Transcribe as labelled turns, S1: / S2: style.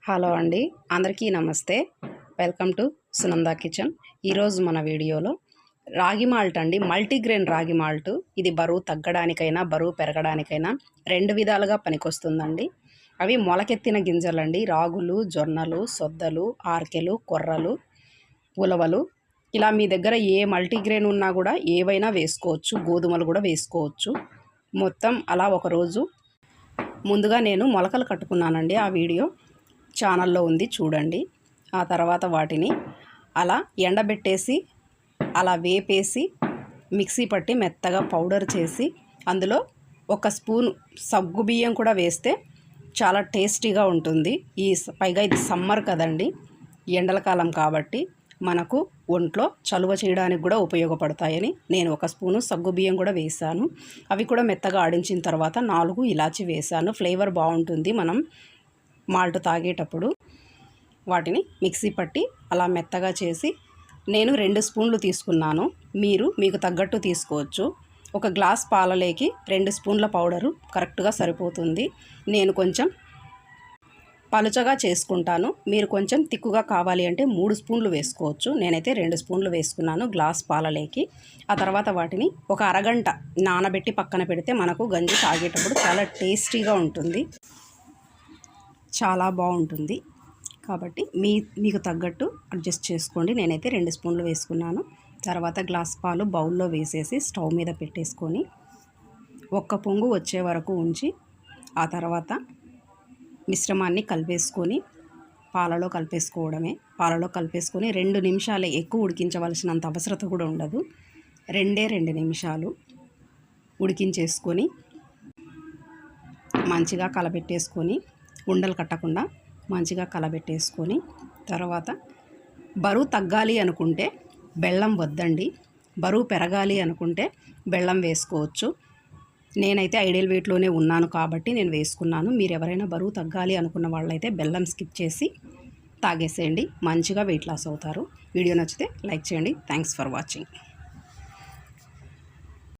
S1: Hello అండి, అందరికీ నమస్తే. Welcome to Sunanda kitchen. ఈరోజు మన వీడియోలో రాగి మాల్ట్ అండి, మల్టీగ్రెయిన్ రాగి మాల్ట్. ఇది బరువు తగ్గడానికైనా బరువు పెరగడానికైనా రెండు విధాలుగా పనికొస్తుందండి. అవి మొలకెత్తిన గింజలండి. రాగులు, జొన్నలు, సొద్దలు, ఆర్కెలు, కొర్రలు, ఉలవలు. ఇలా మీ దగ్గర ఏ మల్టీగ్రెయిన్ ఉన్నా కూడా ఏవైనా వేసుకోవచ్చు. గోధుమలు కూడా వేసుకోవచ్చు. మొత్తం అలా ఒకరోజు ముందుగా నేను మొలకలు కట్టుకున్నానండి. ఆ వీడియో ఛానల్లో ఉంది, చూడండి. ఆ తర్వాత వాటిని అలా ఎండబెట్టేసి అలా వేపేసి మిక్సీ పట్టి మెత్తగా పౌడర్ చేసి అందులో ఒక స్పూన్ సగ్గుబియ్యం కూడా వేస్తే చాలా టేస్టీగా ఉంటుంది. పైగా ఇది సమ్మర్ కదండి, ఎండల కాలం కాబట్టి మనకు ఒంట్లో చలువ చేయడానికి కూడా ఉపయోగపడతాయని నేను ఒక స్పూను సగ్గుబియ్యం కూడా వేసాను. అవి కూడా మెత్తగా ఆడించిన తర్వాత 4 ఇలాచి వేసాను. ఫ్లేవర్ బాగుంటుంది మనం మాల్ట్ తాగేటప్పుడు. వాటిని మిక్సీ పట్టి అలా మెత్తగా చేసి నేను 2 స్పూన్లు తీసుకున్నాను. మీకు తగ్గట్టు తీసుకోవచ్చు. ఒక గ్లాస్ పాలలోకి 2 స్పూన్ల పౌడరు కరెక్ట్గా సరిపోతుంది. నేను కొంచెం పలుచగా చేసుకుంటాను. మీరు కొంచెం తిక్కుగా కావాలి అంటే 3 స్పూన్లు వేసుకోవచ్చు. నేనైతే 2 స్పూన్లు వేసుకున్నాను గ్లాస్ పాలలోకి. ఆ తర్వాత వాటిని ఒక అరగంట నానబెట్టి పక్కన పెడితే మనకు గంజి తాగేటప్పుడు చాలా టేస్టీగా ఉంటుంది, చాలా బాగుంటుంది. కాబట్టి మీకు తగ్గట్టు అడ్జస్ట్ చేసుకోండి. నేనైతే 2 స్పూన్లు వేసుకున్నాను. తర్వాత గ్లాస్ పాలు బౌల్లో వేసేసి స్టవ్ మీద పెట్టేసుకొని ఒక్క పొంగు వచ్చే వరకు ఉంచి ఆ తర్వాత మిశ్రమాన్ని కలిపేసుకొని పాలలో కలిపేసుకోవడమే. పాలలో కలిపేసుకొని 2 నిమిషాలే, ఎక్కువ ఉడికించవలసినంత అవసరత కూడా ఉండదు. 2 నిమిషాలు ఉడికించేసుకొని మంచిగా కలబెట్టేసుకొని ఉండలు కట్టకుండా మంచిగా కలబెట్టేసుకొని తర్వాత బరువు తగ్గాలి అనుకుంటే బెల్లం వద్దండి, బరువు పెరగాలి అనుకుంటే బెల్లం వేసుకోవచ్చు. నేనైతే ఐడియల్ వెయిట్లోనే ఉన్నాను కాబట్టి నేను వేసుకున్నాను. మీరు ఎవరైనా బరువు తగ్గాలి అనుకున్న వాళ్ళైతే బెల్లం స్కిప్ చేసి తాగేసేయండి, మంచిగా వెయిట్ లాస్ అవుతారు. వీడియో నచ్చితే లైక్ చేయండి. Thanks for watching.